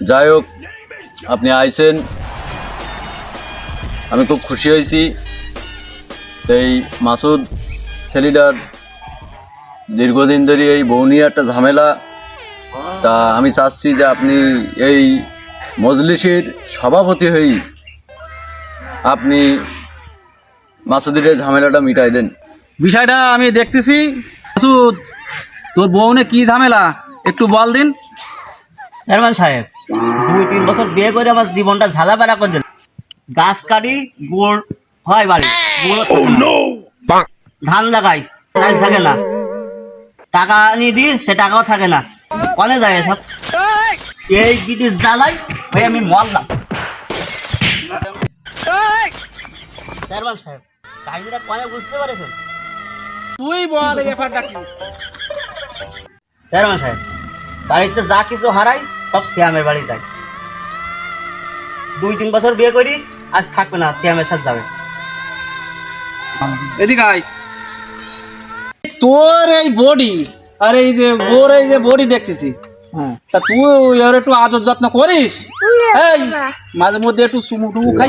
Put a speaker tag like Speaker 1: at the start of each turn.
Speaker 1: যাই হোক, আপনি আইছেন, আমি খুব খুশি হয়েছি। এই মাসুদ ছেলেটার দীর্ঘদিন ধরে এই বউ নিয়ে একটা ঝামেলা। তা আমি চাচ্ছি যে আপনি এই মজলিসের সভাপতি হয়ে আপনি মাসুদের এই ঝামেলাটা মিটাই দেন।
Speaker 2: বিষয়টা আমি দেখতেছি। মাসুদ, তোর বউনে কি ঝামেলা একটু বল দিন।
Speaker 3: চেয়ারম্যান সাহেব, 2-3 বছর বিয়ে করে আমার জীবনটা ঝালাপালা করে দিল। গাছ কাটি গুড় হয় বাড়ি, গুড়ও থাকে না। ধান লাগাই, চাল থাকে না। টাকা নিয়ে দিই, সে টাকাও থাকে না। কনে যায় এসব? এই যদি জ্বালাই ভাই আমি মরলাম। চেয়ারম্যান সাহেব, কাহিনীটা কনে বুঝতে পেরেছেন?
Speaker 2: তুই বল এই ব্যাপারটা কি?
Speaker 3: চেয়ারম্যান সাহেব, বাড়িতে যা কিছু হারাই সব শ্যামের বাড়ি যায়। 2-3 বছর বিয়ে করি, আজ থাকবে না, শ্যামের সাথে যাবে।
Speaker 2: এদিকে আয়। তোর এই বডি আর এই যে ওর এই যে বডি দেখতেছি, তা তুই এর একটু আদর যত্ন করিস? এই মাঝে মধ্যে একটু চুমু টুমু খাই